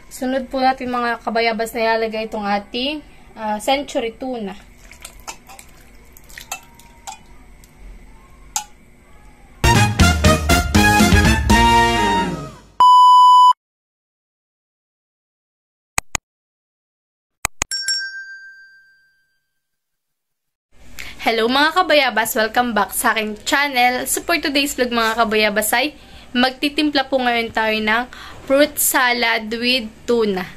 Sunod po natin mga kabayabas na ilalagay itong ating century tuna. Hello mga kabayabas! Welcome back sa aking channel. So for today's vlog mga kabayabas ay magtitimpla po ngayon tayo ng fruit salad with tuna.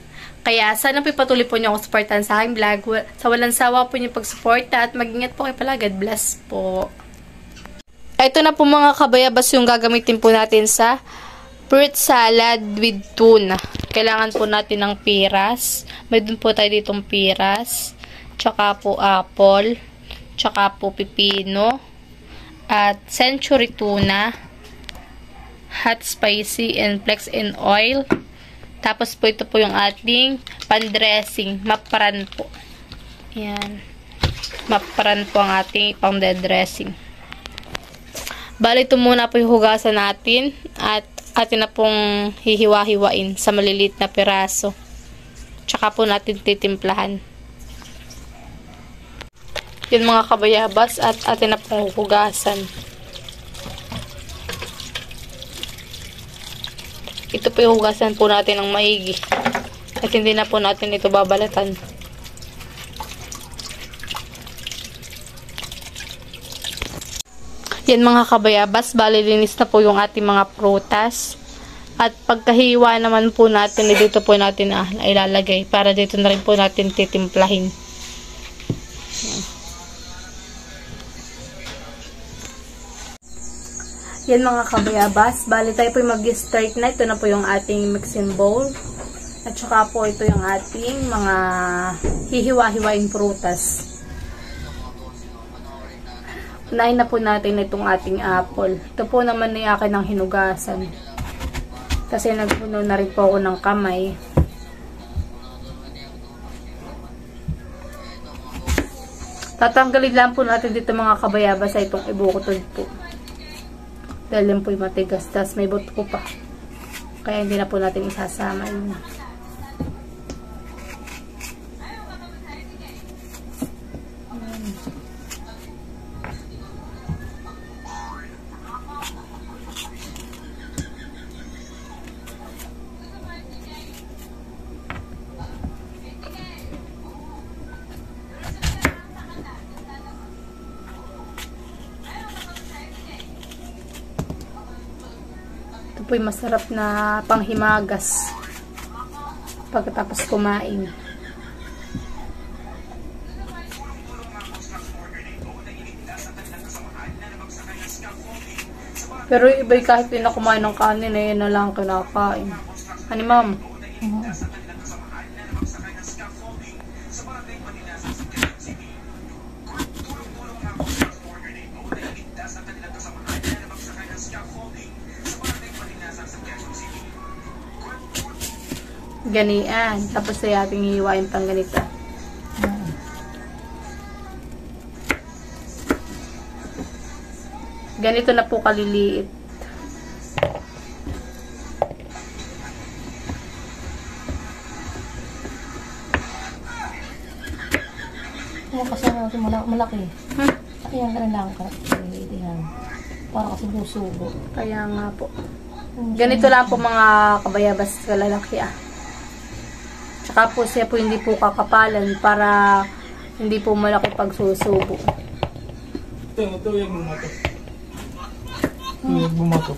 Kaya sana po patuloy po niyo ako supportan sa aking vlog. Sa walang sawa po niyo pagsuporta at mag-ingat po kayo pala. God bless po. Ito na po mga kabayabas yung gagamitin po natin sa fruit salad with tuna. Kailangan po natin ng piras. May dun po tayo ditong piras. Tsaka po apple. Tsaka po pipino, at century tuna, hot spicy, and flex and oil. Tapos po ito po yung ating pan-dressing, maparan po. Ayan. Maparan po ang ating pang-dressing. Bali ito muna po yung hugasan natin at atin na pong hihiwa-hiwain sa maliliit na piraso. Tsaka po natin titimplahan. Yun mga kabayabas at atin na pong hugasan. Ito po yung hugasan po natin ng maigi. At hindi na po natin ito babalatan. Yan mga kabayabas, bali linis na po yung ating mga prutas. At pagkahiwa naman po natin, dito po natin ilalagay para dito na rin po natin titimplahin. Yan mga kabayabas, bali tayo po mag-start na. Ito na po yung ating mixing bowl. At saka po ito yung ating mga hihiwa-hiwaing prutas. Unahin na po natin itong ating apple. Ito po naman ay akin ng hinugasan. Kasi nagpuno na rin po ako ng kamay. Tatanggalin lang po natin dito mga kabayabas ay itong ibukutod po. Dahil yan po yung matigas. Tas may buto po pa. Kaya hindi na po natin isasama yun. Ito po yung masarap na panghimagas pagkatapos kumain. Pero iba'y kahit hindi na kumain ng kanin, eh, na lang kinakain. Hani ma'am? Ganian. Tapos ay ating hiwain pang ganito. Ganito na po kaliliit. Kaya kasama natin malaki. Ayan, ganun lang ka. Para kasi susubo. Kaya nga po. Ganito lang po mga kabayabas kalalaki Tsaka po siya po hindi po kakapalan para hindi po malaki pag susubo. Ito yung bumato. Ito yung bumato.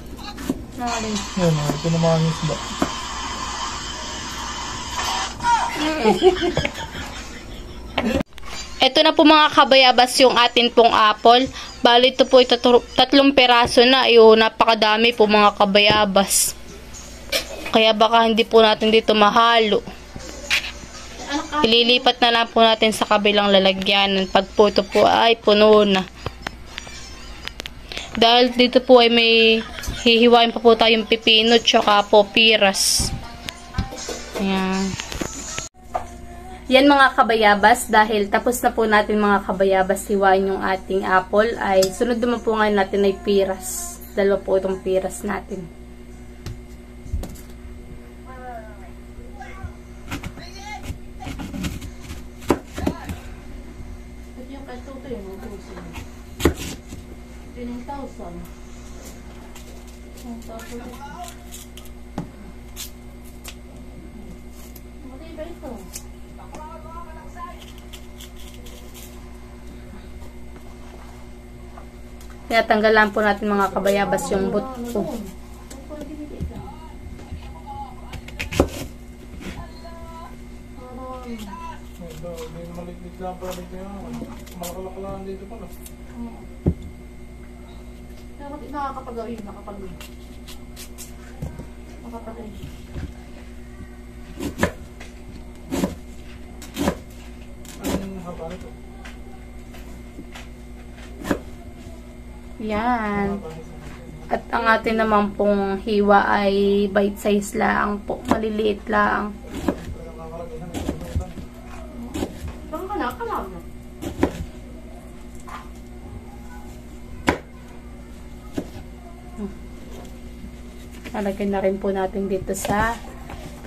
Nakalin. Yan, ito naman ang isda. Ito na po mga kabayabas yung atin pong apple. Bali ito po 3 peraso na. Napakadami po mga kabayabas. Kaya baka hindi po natin dito mahalo. Ililipat na lang po natin sa kabilang lalagyanan. Pag po ito po ay puno na. Dahil dito po ay may hihiwain pa po tayong pipino tsaka po piras. Ayan. Yan mga kabayabas, dahil tapos na po natin mga kabayabas hiwain yung ating apple, ay sunod naman po ngayon natin ay piras. Dalawa po itong piras natin. yun, 10,000. 1,000. Matibay ito. Tinatanggalan po natin mga kabayabas yung buto. Hindi maliglit lang pala dito yan. Malakalakalaan dito pala. Pero nakakapagawin, nakapagawin. Anong haba nito? Yan. At ang atin naman pong hiwa ay bite size lang po. Maliliit lang. Bang ka na, kalam na. Lalagyan na rin po natin dito sa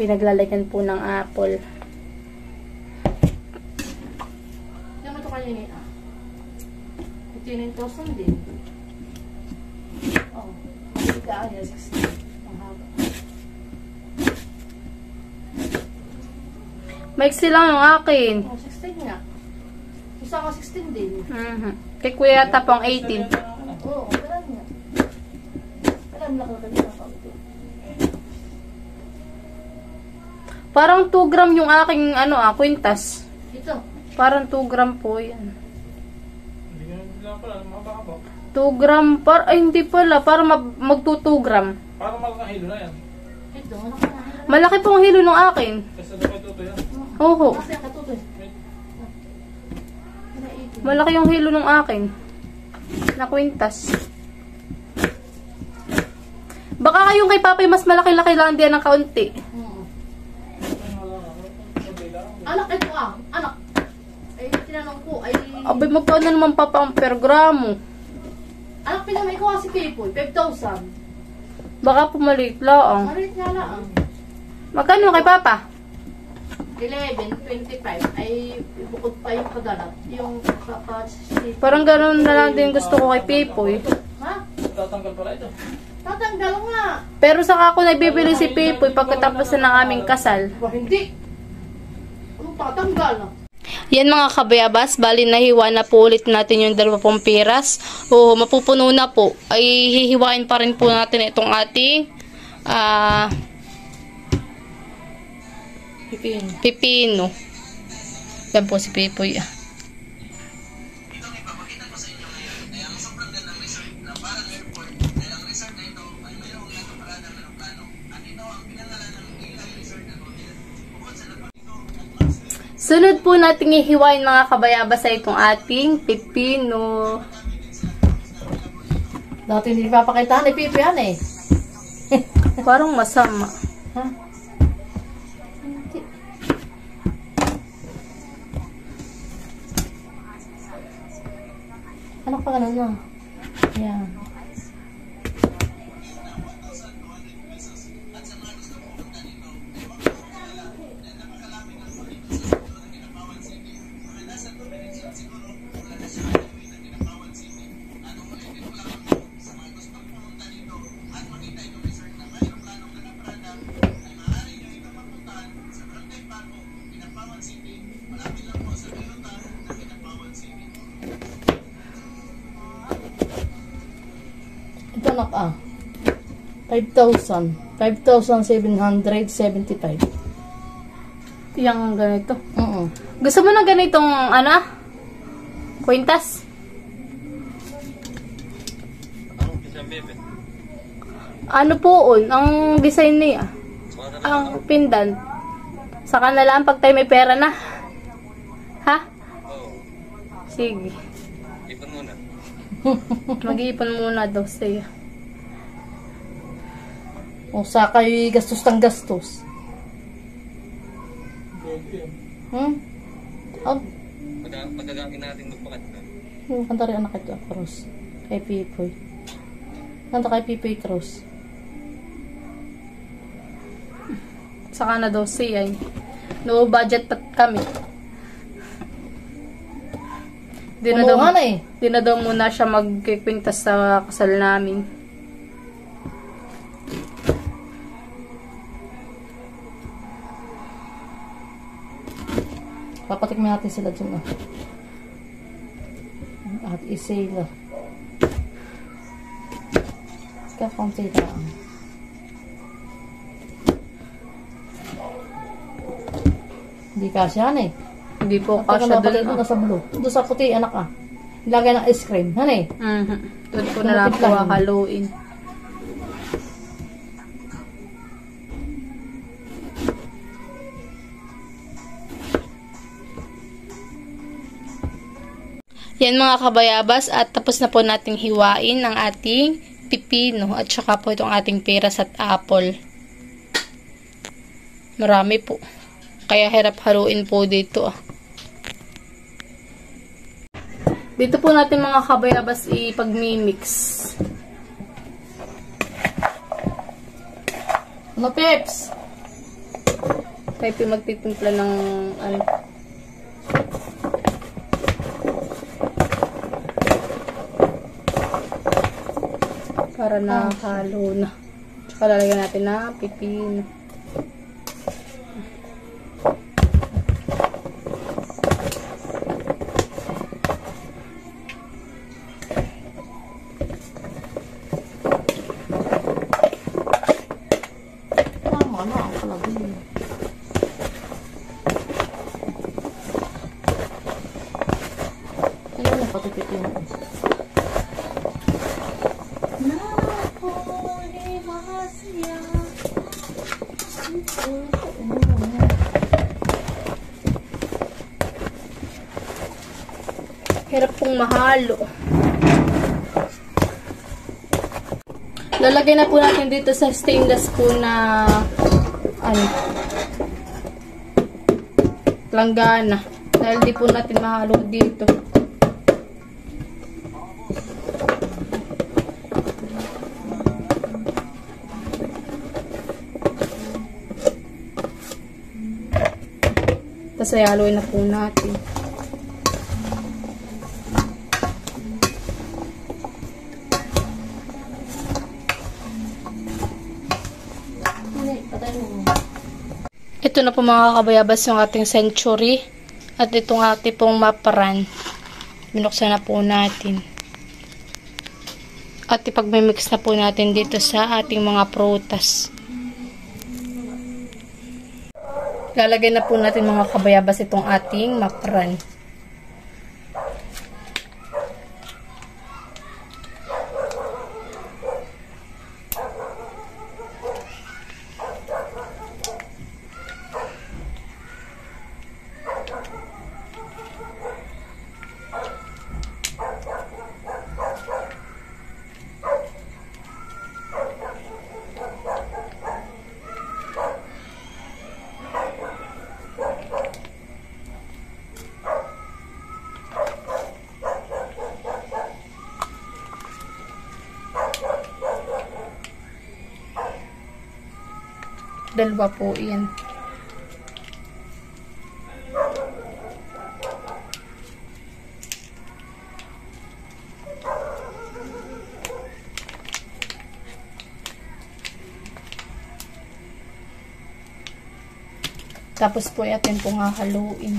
pinaglalagyan po ng apple. Hindi mo ito kanina. Ito yung 9,000 din. Oh, hindi ka ay 16. Ang haba. Maiksi lang yung akin. Oh, 16 nga. Isa ka 16 din. Kay kuya yata pang 18. Oo, kailan nga. Alam na ka kanina pa ito. Parang 2 gram yung aking kwintas. Ito. Parang 2 gram po yan. Hindi lang pala, mahaba-haba. 2 gram ay hindi pala. Para mag 2 gram. Parang malaking hilo na yan. Ito, ano ka na? Malaki pong hilo ng akin. Kasi dapat ito yan. Oo. Kasi ang katutoy. Malaki yung hilo ng akin. Na kwintas. Baka kayong kay Papay mas malaki-laki lang din ng kaunti. Anak, ito anak. Ay, tinanong ko, ay... Abay, magkano naman papa ang per gramo? Anak, pinamay ko kasi Pipoy, 5,000. Baka pumaliit lang. Marit nga lang. Magkano kay Papa? 11, 25, ay bukod pa yung kagalat. Yung kapasiti. Parang gano'n na lang din gusto ko kay Pipoy. Ha? Tatanggal pala ito. Tatanggal nga. Pero saka ako nagbibili si Pipoy pagkatapos na ng aming kasal. Ba, hindi. Ano tatanggal? Yan mga kabayabas, bali nahiwa na po ulit natin yung 2 piras. O mapupuno na po. Ay hihiwain pa rin po natin itong ating pipino. Yan po si Pipoy. Sunod po nating ihiwain mga kabayabas ay itong ating pipino. Dati hindi papakita ni Pipoy yan eh. Parang masama. Ha? Anak pa ganun na. Yan. Ito anak 5,000. 5,775. Yung ganito. Oo. Gusto mo na ganitong kwintas? Ano po ang design niya? Ang pendant. Saka na lang pag tayo may pera na. Ha? Sige. Ipon muna. Mag-iipon muna daw sa'yo. O sakay gastos ng gastos. Oh, Pagkagakin natin magpakat na. kanta rin anak ito, Cross. Kay Pipoy. Kanta kay Pipoy Cross. Saka na daw siya. No budget pa kami. Di na daw, Kumuha na eh. di na daw muna siya magkikwintas sa kasal namin. Papatikman natin sila dyan. At isayla. Kakunti lang. Hindi kasi yan eh. Hindi po At kasya doon doon. sa blue. Doon sa puti, anak ah. Ilagay ng ice cream. Han eh. Doon ko na lang po haluin. Yan mga kabayabas, at tapos na po nating hiwain ang ating pipino at saka po itong ating peras at apple. Marami po. Kaya hirap haluin po dito ah. Dito po natin mga kabayabas ipag-mimix. Ano, Peps? Tayo po magtitimpla ng ano. Para nakahalo na. Tsaka lalagyan natin na pipino. Tama na, ang kalagay. Ayun na, patipit yun. Hirap pong mahalo. Lalagay na po natin dito sa stainless po na ano, langgana. Dahil di po natin mahalo dito. Tapos ay haluin na po natin. Ito na po mga kabayabas yung ating century. At itong ating pong maparan. Binuksan na po natin. At ipag-mix na po natin dito sa ating mga prutas. Lalagay na po natin mga kabayabas itong ating maparan. Dalawa po yan. Tapos po atin pong hahaluin.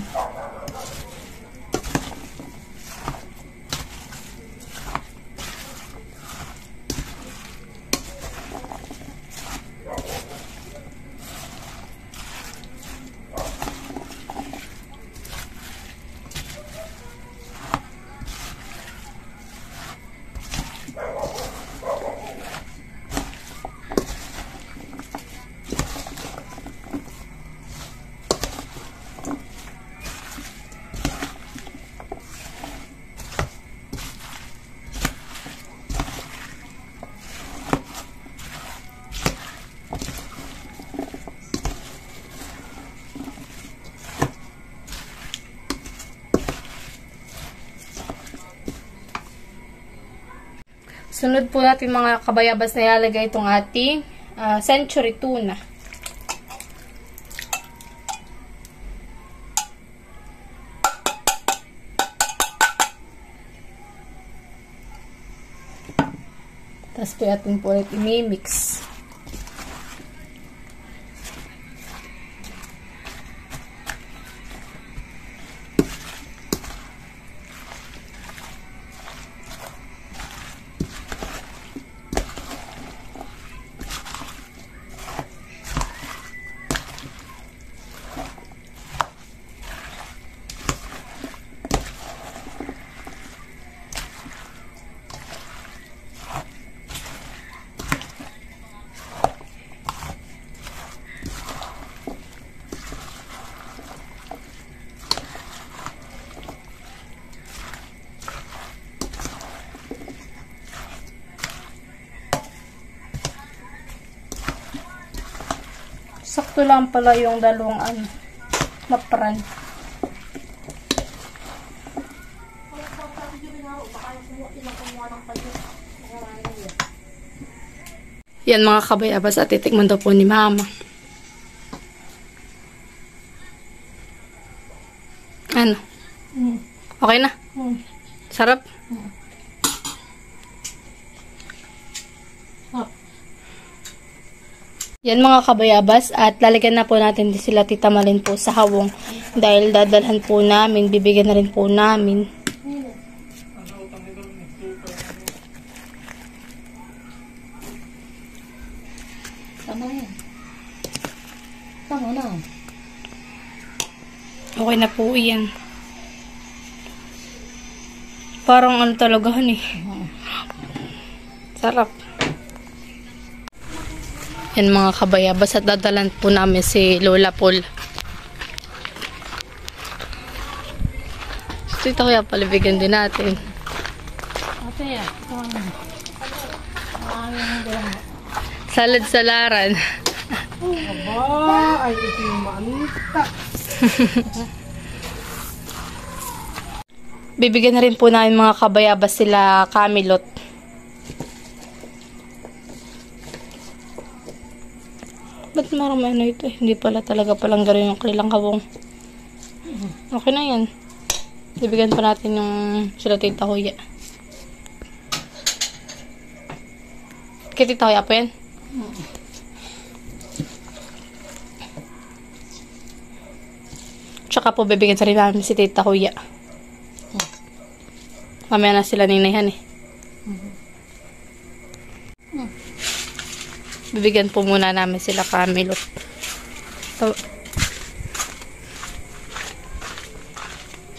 Sunod po natin mga kabayabas na ilalagay itong ating century tuna. Tapos po atin po ulit i-mix. Sakto lang pala yung dalawang mapran. Yan mga kabayabas at titikman daw po ni Mama. Ano? Okay na? Sarap? Yan mga kabayabas at lalagyan na po natin din sila Tita Malin po sa hawong dahil dadalhan po namin, bibigyan na rin po namin. Tama yan. Tama na. Okay na po yan. Parang ano talaga eh. Sarap. Yan mga kabayabas at dadalan po namin si Lola Paul. Ito kaya palibigyan din natin. Ate, Salad salaran. Aba, ay ito yung manita. Bibigyan na rin po namin mga kabayabas sila Camilot. Ba't marami ano ito eh? Hindi pala talaga palang gano'n yung kanilang kabong. Okay na yan. Bibigyan pa natin yung sila Tita Huya. Kay Tita Huya po yan? Tsaka po bibigyan sa rin namin si Tita Huya. Mamaya na sila ninayhan eh. Bibigyan po muna namin sila Camilot.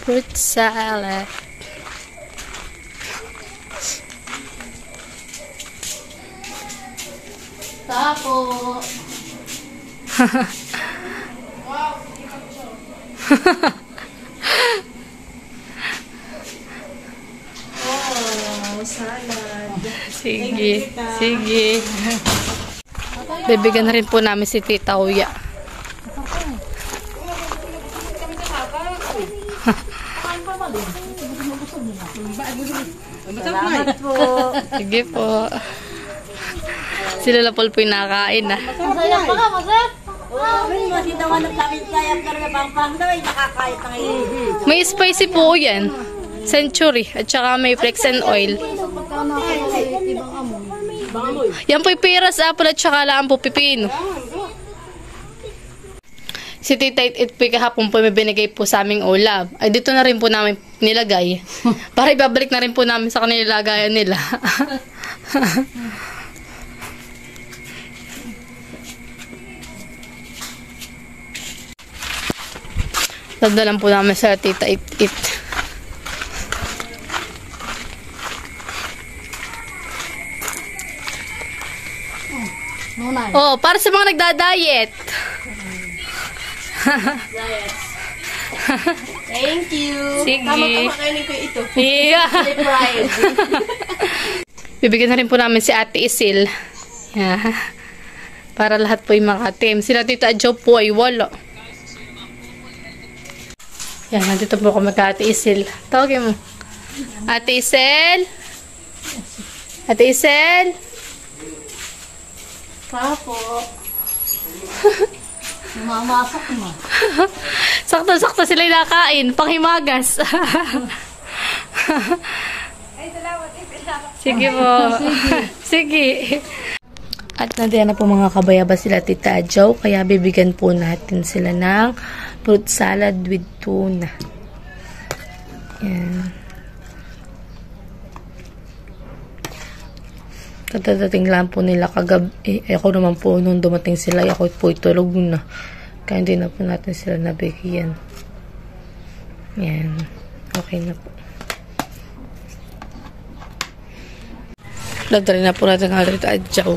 Fruit salad. Tapo. Oh, salad. Sige, sige. Bibigyan na rin po namin si Tita Huya. Salamat po. Sige po. Si Lola Paul po yung nakakain na. Masaya pa ka, masaya. Masitawa ng kami kaya ka na pang daw ay nakakayat ng ihi. May spicy po yan. Century. At saka may flex and oil. Yan po yung peras, apple at saka laan po pipino. Si Tita It po kahapon po may binigay po sa aming ulam. Ay dito na rin po namin nilagay. Para ibabalik na rin po namin sa kanila lagayan nila. Dagdalan po namin sa Tita It. Oh, para sa mga nagda-diet. Thank you. Sige. Kamakainin ko ito. Yeah. Pride. Bibigyan na rin po namin si Ate Isil. Yeah. Para lahat po yung makatim. Sila Tita Jo po ay wala. Yan, nandito po kami ka Ate Isil. Tawagin mo. Ate Isil? Ate Isil? Papo. Mamasak mo. Sakto-sakto sila yung nakain. Panghimagas. Si Sige po. Sige. At nandiyan na po mga kabayabas sila Tita Joe, kaya bibigyan po natin sila ng fruit salad with tuna. Yan. Katatating lang po nila kagabi. Ako naman po, nung dumating sila, ako po itulog na. Kaya hindi na po natin sila nabigyan. Yan. Okay na po. Nagdali na po natin ang Tita Joe.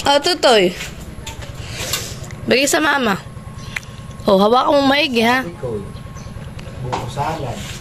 Oh, Tutoy. Bigay sa mama. Oh, hawakan mo maigi, ha? Ikaw. Buko salad.